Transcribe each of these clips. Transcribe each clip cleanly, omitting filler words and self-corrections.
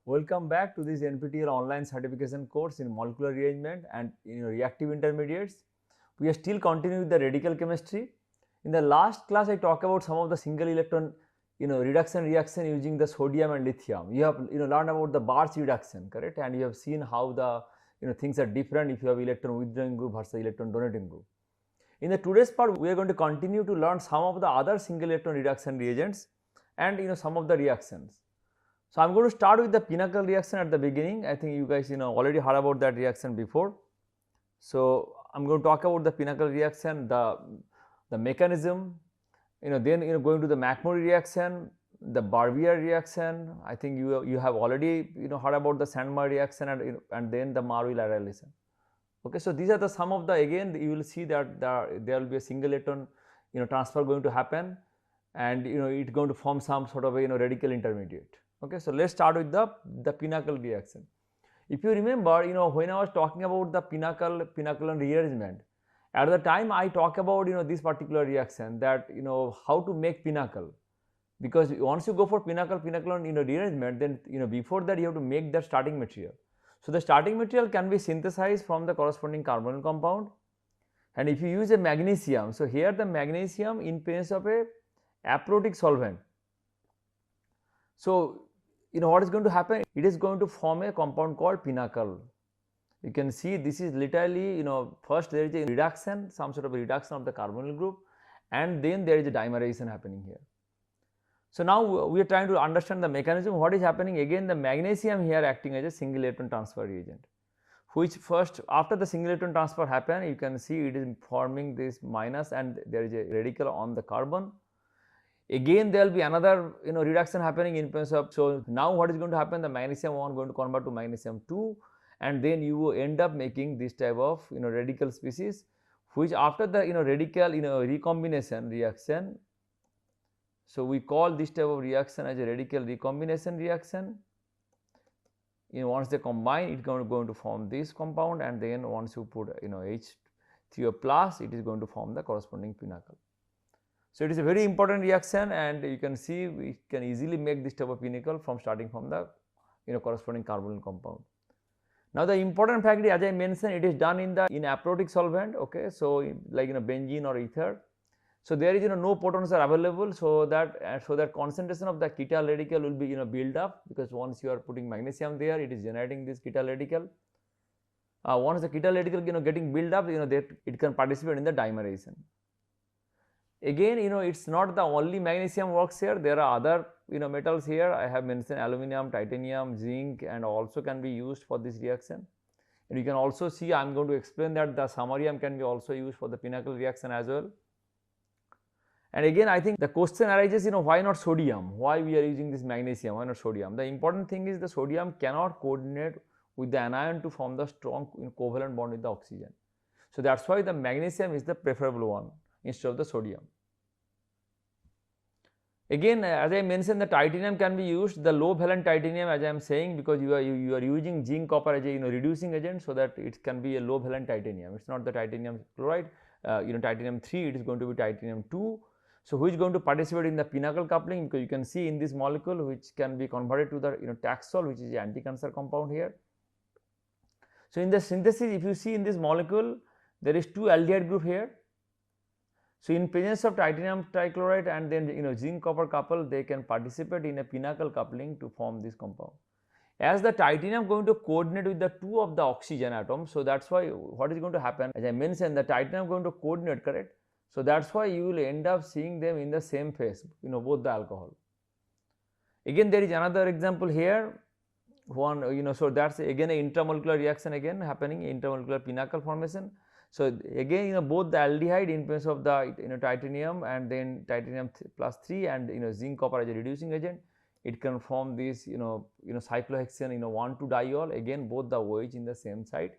Welcome back to this NPTEL online certification course in molecular rearrangement and reactive intermediates. We are still continuing with the radical chemistry. In the last class, I talked about some of the single electron reduction reaction using the sodium and lithium. You have learned about the Barch reduction, correct? And you have seen how the things are different if you have electron withdrawing group versus electron donating group. In the today's part, we are going to continue to learn some of the other single electron reduction reagents and some of the reactions. So, I am going to start with the pinnacle reaction at the beginning. I think you guys already heard about that reaction before. So, I am going to talk about the pinnacle reaction, the mechanism, then going to the McMurray reaction, the Barbier reaction. I think you have already heard about the Sandmeyer reaction and then the Marvell annihilation. Okay, so these are the some of the, again you will see that there will be a single electron transfer going to happen, and it's going to form some sort of a radical intermediate. Okay, so let's start with the pinnacle reaction. If you remember, when I was talking about the pinnacle and rearrangement, at the time I talk about this particular reaction, that how to make pinnacle, because once you go for pinnacle and rearrangement, then before that you have to make the starting material. So, the starting material can be synthesized from the corresponding carbonyl compound, and if you use a magnesium, so here the magnesium in presence of a aprotic solvent. So, what is going to happen? It is going to form a compound called pinnacle. You can see this is literally first there is a reduction, some sort of a reduction of the carbonyl group, and then there is a dimerization happening here. So, now we are trying to understand the mechanism. What is happening? Again, the magnesium here acting as a single electron transfer reagent, which first after the single electron transfer happen, you can see it is forming this minus and there is a radical on the carbon. Again there will be another reduction happening in presence of. So, now what is going to happen? The magnesium 1 going to convert to magnesium 2, and then you will end up making this type of radical species, which after the radical recombination reaction. So, we call this type of reaction as a radical recombination reaction. Once they combine, it is going to form this compound, and then once you put H3O plus, it is going to form the corresponding pinnacle. So, it is a very important reaction, and you can see we can easily make this type of pinnacle from starting from the corresponding carbonyl compound. Now, the important fact is, as I mentioned, it is done in aprotic solvent. Okay, so like benzene or ether. So, there is no protons are available, so that concentration of the ketal radical will be built up, because once you are putting magnesium there, it is generating this ketal radical. Once the ketal radical getting built up, it can participate in the dimerization. Again, it's not the only magnesium works here. There are other metals here. I have mentioned aluminum, titanium, zinc, and also can be used for this reaction. And you can also see, I am going to explain that the samarium can be also used for the pinnacle reaction as well. And again, I think the question arises, why not sodium? Why we are using this magnesium? Why not sodium? The important thing is the sodium cannot coordinate with the anion to form the strong covalent bond with the oxygen. So, that is why the magnesium is the preferable one instead of the sodium. Again, as I mentioned, the titanium can be used, the low valent titanium, as I am saying, because you are using zinc copper as a reducing agent, so that it can be a low valent titanium. It is not the titanium chloride, titanium 3, it is going to be titanium 2. So, which is going to participate in the pinnacle coupling, because you can see in this molecule which can be converted to the Taxol, which is the anti-cancer compound here. So, in the synthesis, if you see in this molecule, there is 2 aldehyde group here. So, in presence of titanium trichloride and then zinc copper couple, they can participate in a pinnacle coupling to form this compound. As the titanium going to coordinate with the 2 of the oxygen atoms, so that is why what is going to happen, as I mentioned, the titanium going to coordinate, correct. So, that is why you will end up seeing them in the same phase, both the alcohol. Again, there is another example here, one so that is again a intramolecular reaction again happening, intramolecular pinnacle formation. So, again both the aldehyde in presence of the titanium and then titanium plus 3 and zinc copper as a reducing agent, it can form this cyclohexane 1,2 diol, again both the OH in the same site,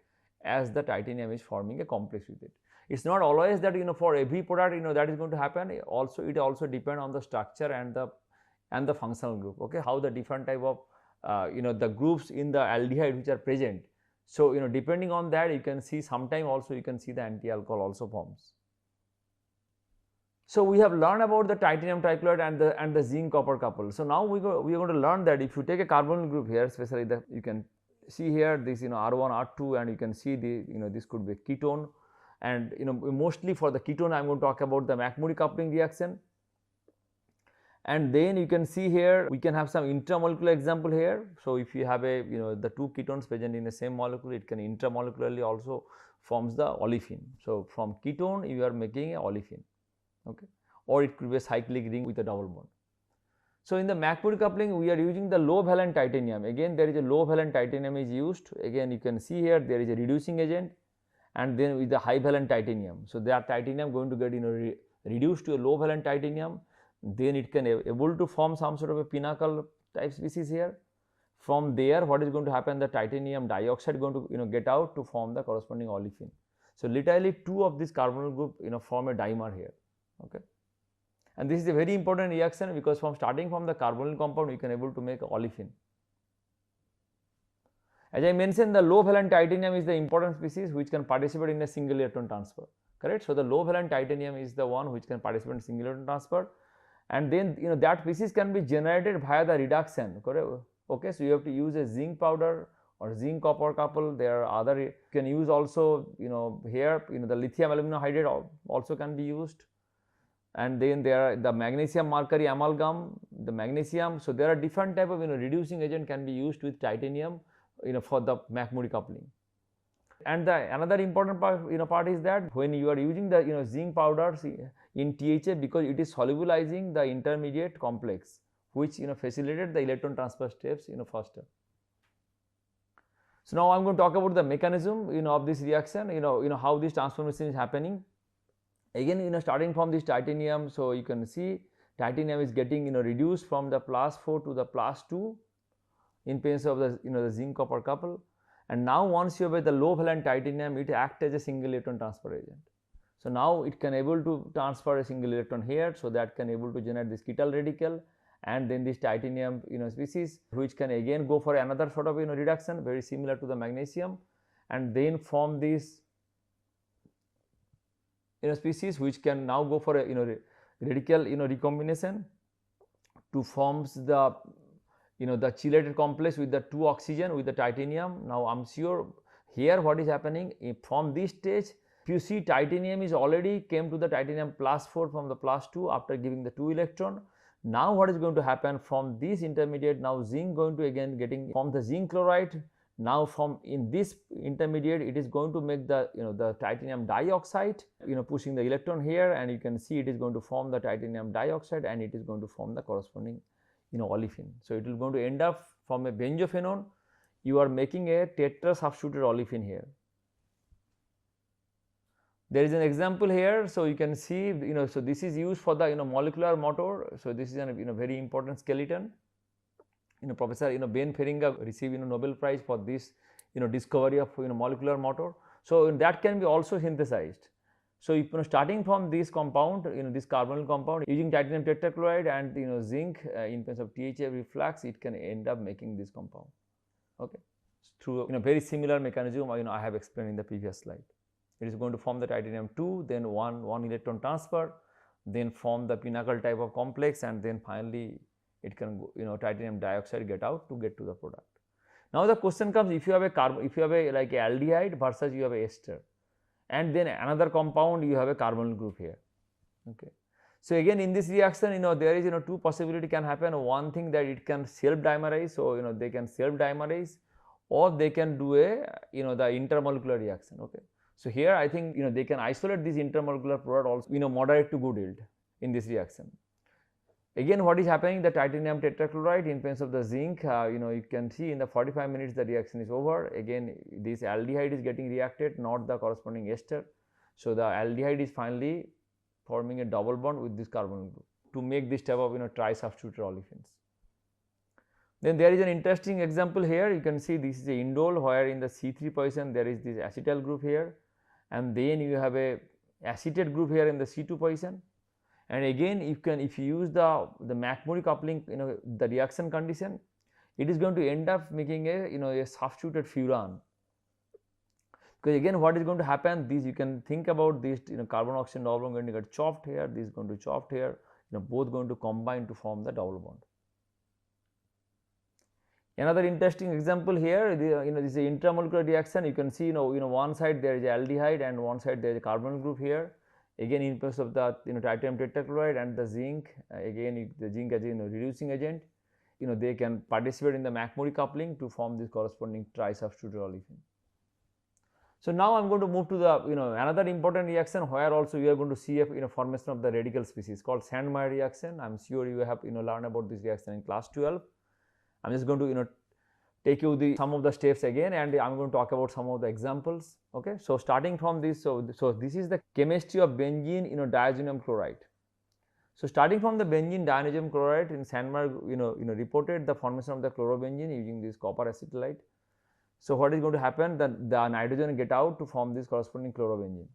as the titanium is forming a complex with it. It is not always that for every product that is going to happen. Also it also depend on the structure and the functional group. Okay, how the different type of the groups in the aldehyde which are present. So, depending on that, you can see sometime also you can see the anti alcohol also forms. So we have learned about the titanium trichloride and the zinc copper couple. So now we are going to learn that if you take a carbonyl group here, especially you can see here this R1 R2, and you can see this could be a ketone, and mostly for the ketone I am going to talk about the McMurray coupling reaction. And then you can see here we can have some intramolecular example here. So if you have a the two ketones present in the same molecule, it can intramolecularly also forms the olefin. So from ketone you are making a olefin, okay, or it could be a cyclic ring with a double bond. So in the McMurray coupling we are using the low valent titanium. Again there is a low valent titanium is used. Again you can see here there is a reducing agent, and then with the high valent titanium. So that titanium going to get reduced to a low valent titanium. Then it can able to form some sort of a pinnacle type species here. From there what is going to happen, the titanium dioxide going to get out to form the corresponding olefin. So literally two of this carbonyl group form a dimer here, okay. And this is a very important reaction because starting from the carbonyl compound you can able to make olefin. As I mentioned, the low valent titanium is the important species which can participate in a single electron transfer, correct. So the low valent titanium is the one which can participate in single electron transfer, and then that species can be generated via the reduction, correct. Okay, so you have to use a zinc powder or zinc copper couple. There are other, you can use also here the lithium aluminum hydride also can be used, and then there are the magnesium mercury amalgam, the magnesium. So there are different type of reducing agent can be used with titanium for the McMurray coupling. And the another important part is that when you are using the zinc powders in THA, because it is solubilizing the intermediate complex which facilitated the electron transfer steps faster. So now I am going to talk about the mechanism of this reaction, how this transformation is happening. Again starting from this titanium, so you can see titanium is getting reduced from the +4 to the +2 in presence of the zinc copper couple. And now once you have the low valent titanium, it acts as a single electron transfer agent. So now it can able to transfer a single electron here, so that can able to generate this ketal radical, and then this titanium species which can again go for another sort of reduction very similar to the magnesium, and then form this species which can now go for a radical recombination to forms the the chelated complex with the 2 oxygen with the titanium. Now I am sure here what is happening from this stage, if you see titanium is already came to the titanium +4 from the +2 after giving the 2 electron. Now what is going to happen from this intermediate, now zinc going to again getting from the zinc chloride. Now from in this intermediate it is going to make the the titanium dioxide pushing the electron here, and you can see it is going to form the titanium dioxide, and it is going to form the corresponding olefin. So it will going to end up from a benzophenone, you are making a tetra substituted olefin here. There is an example here, so you can see so this is used for the molecular motor. So this is a very important skeleton. Professor Ben Feringa received Nobel Prize for this discovery of molecular motor. So that can be also synthesized. So if starting from this compound, this carbonyl compound using titanium tetrachloride and zinc in terms of THA reflux, it can end up making this compound, okay, through very similar mechanism I have explained in the previous slide. It is going to form the titanium 2, then one electron transfer, then form the pinnacle type of complex, and then finally it can go, titanium dioxide get out to get to the product. Now the question comes, if you have a like a aldehyde versus you have a ester, and then another compound you have a carbonyl group here, okay. So again in this reaction there is two possibility can happen. One thing that it can self dimerize, so they can self dimerize, or they can do a the intermolecular reaction, okay. So here I think they can isolate this intermolecular product also moderate to good yield in this reaction. Again what is happening, the titanium tetrachloride in presence of the zinc, you can see in the 45 minutes the reaction is over. Again this aldehyde is getting reacted, not the corresponding ester. So the aldehyde is finally forming a double bond with this carbonyl group to make this type of tri-substituted olefins. Then there is an interesting example here. You can see this is a indole where in the C3 position there is this acetyl group here, and then you have a acetate group here in the C2 position. And again if you use the McMurray coupling the reaction condition, it is going to end up making a a substituted furan. Because again, what is going to happen, these you can think about this, carbon oxygen double bond going to get chopped here, this is going to chopped here, both going to combine to form the double bond. Another interesting example here, this is an intramolecular reaction. You can see, one side there is aldehyde and one side there is a carbonyl group here. Again, in place of the titanium tetrachloride and the zinc, again the zinc as a reducing agent, they can participate in the McMurray coupling to form this corresponding trisubstituted olefin. So now I am going to move to the another important reaction where also you are going to see a formation of the radical species called Sandmeyer reaction. I am sure you have learned about this reaction in class 12. I am just going to take you some of the steps again, and I am going to talk about some of the examples. Okay, so starting from this, so this is the chemistry of benzene diazonium chloride. So starting from the benzene diazonium chloride, in Sandmeyer reported the formation of the chlorobenzene using this copper acetylide. So what is going to happen, that the nitrogen get out to form this corresponding chlorobenzene.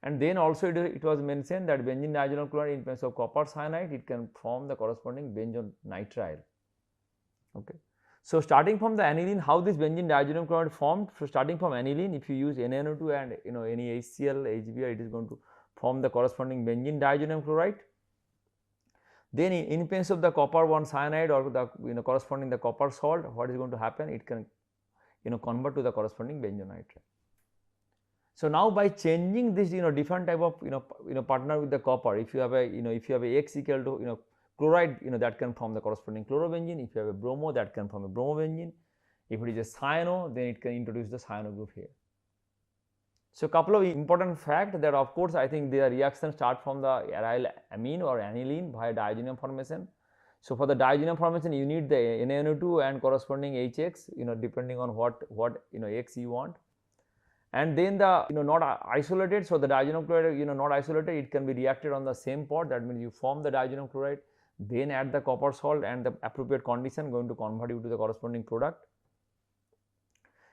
And then also it was mentioned that benzene diazonium chloride in place of copper cyanide, it can form the corresponding benzonitrile. Okay. So starting from the aniline, how this benzene diazonium chloride formed? So starting from aniline, if you use NaNO2 and any HCl, HBr, it is going to form the corresponding benzene diazonium chloride. Then in place of the copper 1 cyanide or the corresponding the copper salt, what is going to happen? It can convert to the corresponding benzonitrile. So now by changing this different type of partner with the copper, if you have a if you have a X equal to chloride, that can form the corresponding chlorobenzene. If you have a bromo, that can form a bromobenzene. If it is a cyano, then it can introduce the cyano group here. So couple of important facts that of course I think their reaction start from the aryl amine or aniline via diazonium formation. So for the diazonium formation, you need the NaNO2 and corresponding HX, depending on what X you want. And then the not isolated, so the diazonium chloride not isolated, it can be reacted on the same pot. That means you form the diazonium chloride, then add the copper salt and the appropriate condition going to convert you to the corresponding product.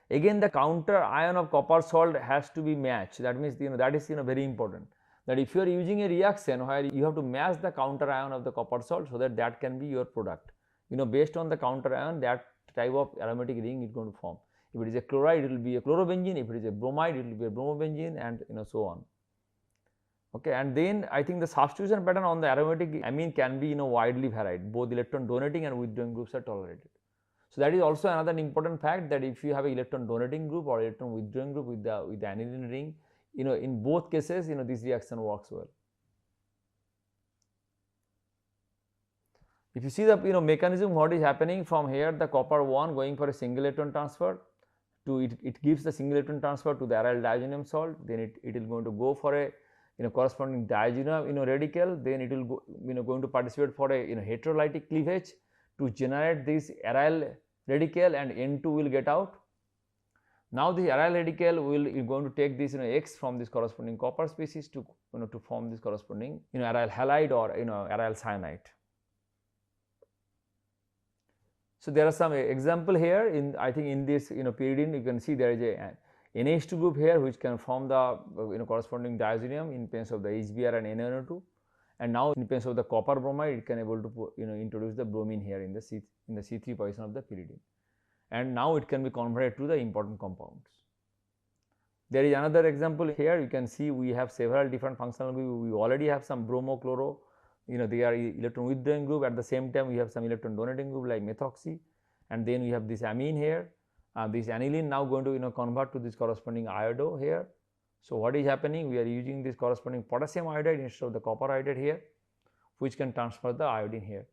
Again, the counter ion of copper salt has to be matched. That means that is very important, that if you are using a reaction where you have to match the counter ion of the copper salt, so that can be your product. Based on the counter ion, that type of aromatic ring is going to form. If it is a chloride, it will be a chlorobenzene. If it is a bromide, it will be a bromobenzene, and so on. Okay, and then I think the substitution pattern on the aromatic amine can be widely varied. Both electron donating and withdrawing groups are tolerated. So that is also another important fact, that if you have an electron donating group or electron withdrawing group with the aniline ring, in both cases this reaction works well. If you see the mechanism, what is happening from here, the copper 1 going for a single electron transfer to it gives the single electron transfer to the aryl diazonium salt, then it is going to go for a corresponding diazonium radical, then it will go going to participate for a heterolytic cleavage to generate this aryl radical, and N2 will get out. Now the aryl radical will going to take this X from this corresponding copper species to to form this corresponding aryl halide or aryl cyanide. So there are some example here in I think in this pyridine, you can see there is a NH2 group here which can form the corresponding diazonium in place of the HBr and NaNO2, and now in place of the copper bromide, it can able to introduce the bromine here in the C3 position of the pyridine, and now it can be converted to the important compounds. There is another example here. You can see we have several different functional groups. We already have some bromo chloro, they are electron withdrawing group. At the same time, we have some electron donating group like methoxy, and then we have this amine here. This aniline now going to convert to this corresponding iodo here. So what is happening? We are using this corresponding potassium iodide instead of the copper iodide here, which can transfer the iodine here.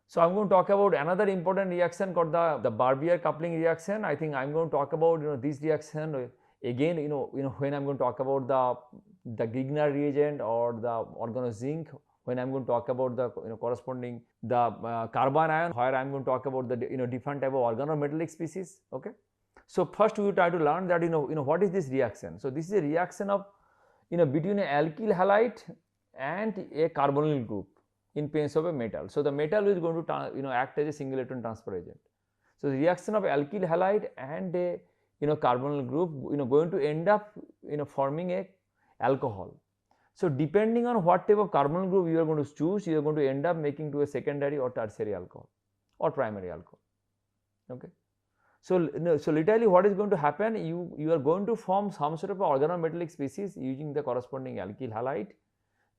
So I am going to talk about another important reaction called the Barbier coupling reaction. I think I am going to talk about this reaction again. When I am going to talk about the Grignard reagent or the organozinc, when I am going to talk about the corresponding the carbon ion, where I am going to talk about the different type of organometallic species. Okay. So first we will try to learn that what is this reaction. So this is a reaction of between an alkyl halide and a carbonyl group in place of a metal. So the metal is going to act as a single electron transfer agent. So the reaction of alkyl halide and a carbonyl group going to end up forming a alcohol. So depending on what type of carbonyl group you are going to choose, you are going to end up making to a secondary or tertiary alcohol or primary alcohol. Okay. So, so literally what is going to happen, you are going to form some sort of organometallic species using the corresponding alkyl halide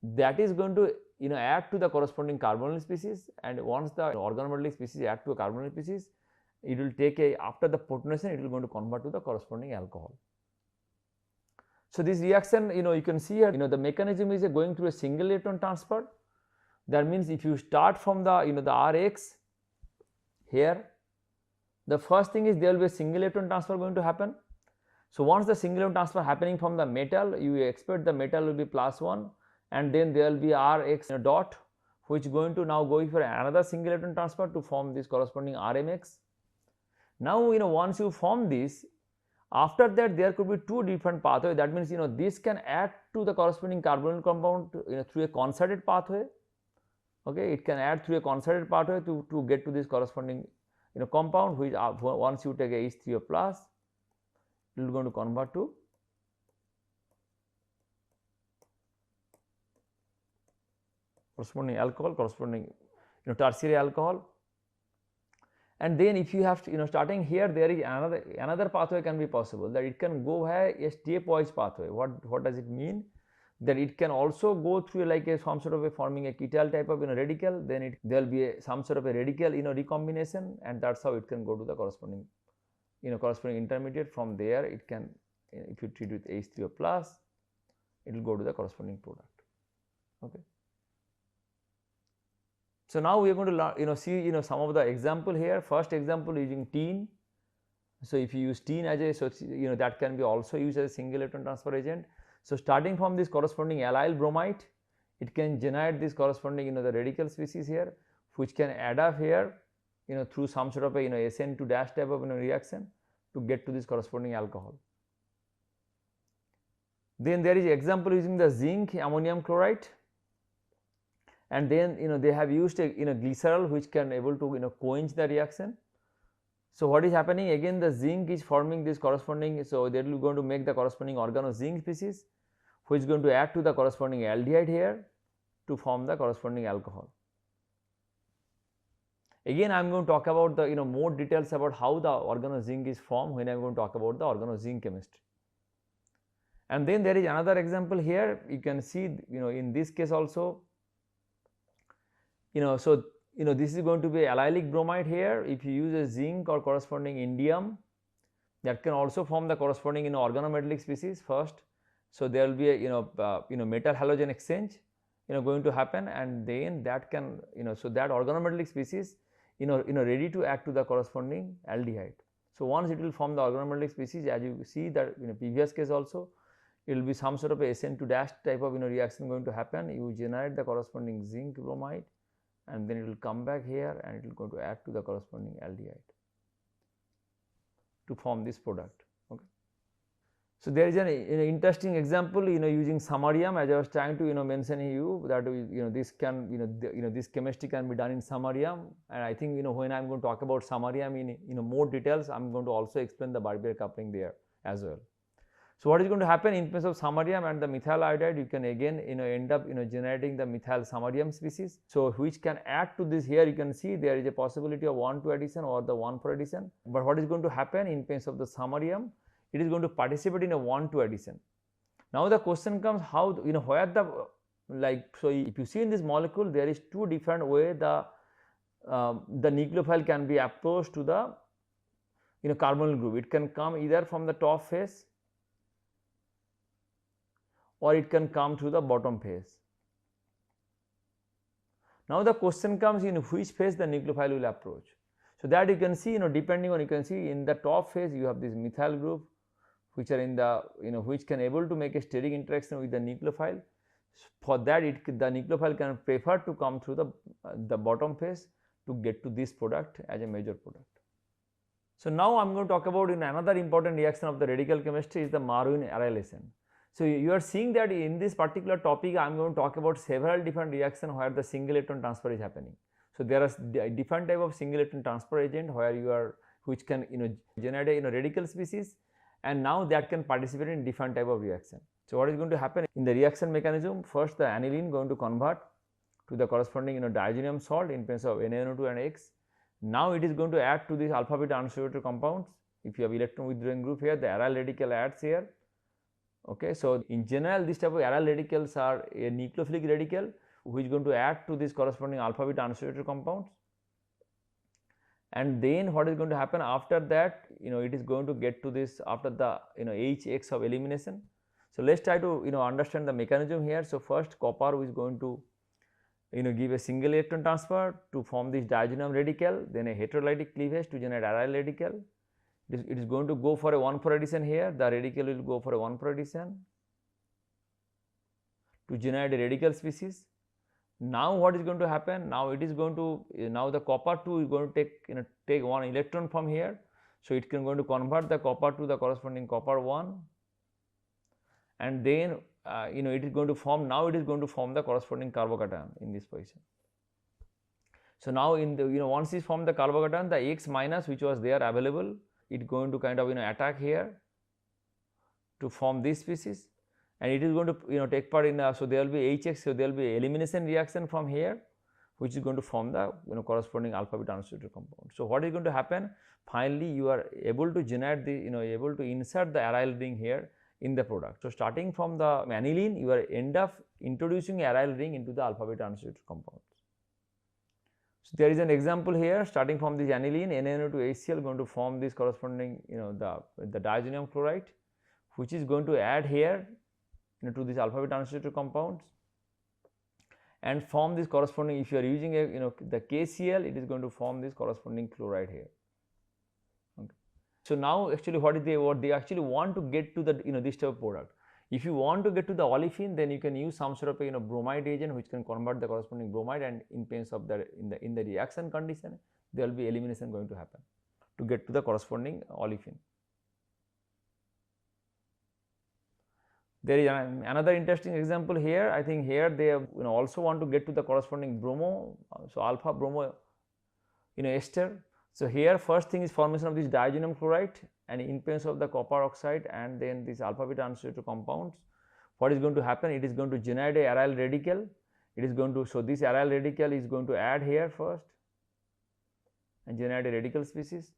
that is going to add to the corresponding carbonyl species, and once the organometallic species add to a carbonyl species, it will take after the protonation it will going to convert to the corresponding alcohol. So, this reaction you can see here the mechanism is going through a single electron transfer. That means if you start from the the Rx here, the first thing is there will be a single electron transfer going to happen. So, once the single electron transfer happening from the metal, you expect the metal will be +1, and then there will be Rx dot, which is going to now go for another single electron transfer to form this corresponding Rmx. Now once you form this, after that there could be two different pathways. That means this can add to the corresponding carbonyl compound through a concerted pathway. Okay, it can add through a concerted pathway to get to this corresponding compound, which once you take a H3O plus, it is going to convert to corresponding alcohol, corresponding tertiary alcohol. And then if you have starting here, there is another pathway can be possible, that it can go via a stepwise pathway. What does it mean? That it can also go through like some sort of a forming a ketyl type of radical, then there will be some sort of a radical recombination, and that's how it can go to the corresponding corresponding intermediate. From there it can, if you treat with H3O plus, it will go to the corresponding product. Okay. So, now we are going to see some of the example here. First example using teen. So, if you use teen as a, so that can be also used as a single electron transfer agent. So, starting from this corresponding allyl bromide, it can generate this corresponding the radical species here, which can add up here through some sort of a SN2 dash type of reaction to get to this corresponding alcohol. Then there is example using the zinc ammonium chloride, and then they have used a glycerol which can able to quench the reaction. So, what is happening, again the zinc is forming this corresponding, so that will going to make the corresponding organo zinc species, which is going to add to the corresponding aldehyde here to form the corresponding alcohol. Again I am going to talk about the more details about how the organo zinc is formed when I am going to talk about the organo zinc chemistry. And then there is another example here, you can see in this case also so this is going to be allylic bromide here. If you use a zinc or corresponding indium, that can also form the corresponding organometallic species first. So, there will be a metal halogen exchange going to happen, and then that can so that organometallic species ready to act to the corresponding aldehyde. So, once it will form the organometallic species, as you see that in a previous case also, it will be some sort of a SN2 dash type of reaction going to happen. You generate the corresponding zinc bromide, and then it will come back here and it will go to add to the corresponding aldehyde to form this product. Okay. So, there is an interesting example using samarium, as I was trying to mention you that this can this chemistry can be done in samarium, and I think when I am going to talk about samarium in more details, I am going to also explain the Barbier coupling there as well. So, what is going to happen in case of samarium and the methyl iodide, you can again end up generating the methyl samarium species. So, which can add to this. Here you can see there is a possibility of 1,2 addition or the 1,4 addition, but what is going to happen in case of the samarium, it is going to participate in a 1,2 addition. Now, the question comes, how where the so if you see in this molecule, there is two different way the nucleophile can be approached to the carbonyl group. It can come either from the top face or it can come through the bottom phase. Now, the question comes, in which phase the nucleophile will approach. So, that you can see depending on, you can see in the top phase you have this methyl group which are in the which can able to make a steric interaction with the nucleophile. For that the nucleophile can prefer to come through the bottom phase to get to this product as a major product. So, now I am going to talk about another important reaction of the radical chemistry is the Marvin arylation. So, you are seeing that in this particular topic I am going to talk about several different reactions where the single electron transfer is happening. So, there are different type of single electron transfer agent where you are which can generate a radical species, and now that can participate in different type of reaction. So, what is going to happen in the reaction mechanism? First the aniline going to convert to the corresponding diazonium salt in place of NaNO2 and X. Now, it is going to add to these alpha beta unsaturated compounds if you have electron withdrawing group here, the aryl radical adds here. Okay, so in general this type of aryl radicals are a nucleophilic radical which is going to add to this corresponding alpha beta unsaturated compounds. And then what is going to happen after that, it is going to get to this after the HX of elimination. So let's try to understand the mechanism here. So first copper is going to give a single electron transfer to form this diazolam radical, then a heterolytic cleavage to generate aryl radical. It is going to go for a 1,4 addition here, the radical will go for a 1,4 addition to generate a radical species. Now what is going to happen? Now it is going to, now the copper 2 is going to take one electron from here. So it can going to convert the copper to the corresponding copper 1, and then it is going to form, now it is going to form the corresponding carbocation in this position. So now in the once it formed the carbocation, the X minus which was there available, it going to kind of attack here to form this species, and it is going to take part in so there will be HX, so there will be elimination reaction from here which is going to form the corresponding alpha beta unsaturated compound. So what is going to happen? Finally you are able to generate the able to insert the aryl ring here in the product. So starting from the aniline, you are end up introducing aryl ring into the alpha beta unsaturated compounds. So there is an example here, starting from this aniline, NaNO2HCl going to form this corresponding the diazonium chloride, which is going to add here to this alpha beta unsaturated compounds and form this corresponding, if you are using a the KCl, it is going to form this corresponding chloride here. Okay. So now actually what they actually want to get to the this type of product. If you want to get to the olefin, then you can use some sort of a bromide agent which can convert the corresponding bromide, and in case of the in the reaction condition there will be elimination going to happen to get to the corresponding olefin. There is another interesting example here. I think here they have, also want to get to the corresponding bromo, so alpha bromo ester. So here first thing is formation of this diazonium chloride, and in presence of the copper oxide and then this alpha beta unsaturated compounds, what is going to happen? It is going to generate a aryl radical. It is going to, so this aryl radical is going to add here first and generate a radical species,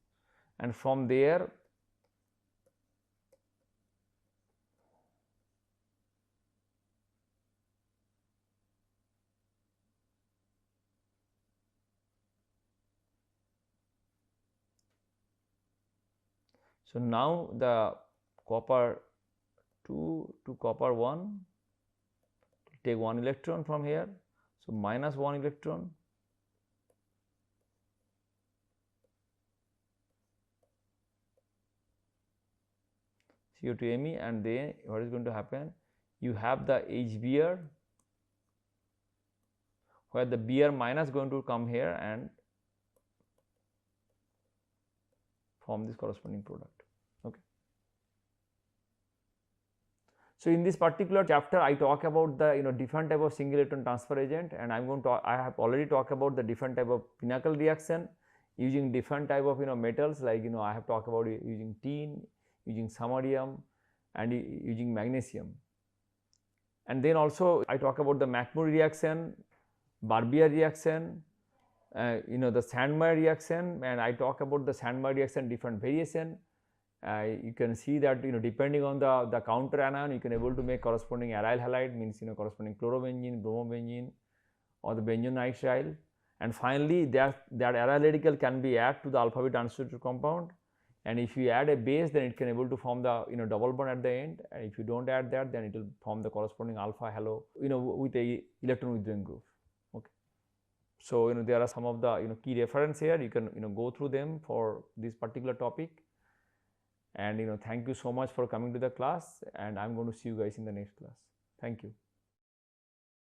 and from there so now the copper 2 to copper 1 take one electron from here, so minus one electron, CO2 Me, and then what is going to happen? You have the HBr, where the Br minus going to come here and form this corresponding product. Okay. So in this particular chapter, I talk about the different type of single electron transfer agent, and I have already talked about the different type of pinnacle reaction using different type of metals, like I have talked about using tin, using samarium, and using magnesium. And then also I talk about the McMurray reaction, Barbier reaction, the Sandmeyer reaction, and I talk about the Sandmeyer reaction different variation. You can see that depending on the counter anion, you can able to make corresponding aryl halide, means corresponding chlorobenzene, bromobenzene, or the benzonitrile. And finally that aryl radical can be added to the alpha beta unsaturated compound, and if you add a base, then it can able to form the double bond at the end, and if you don't add that, then it will form the corresponding alpha halo with a electron withdrawing group. Okay. So there are some of the key reference here, you can go through them for this particular topic. And thank you so much for coming to the class, and I am going to see you guys in the next class. Thank you.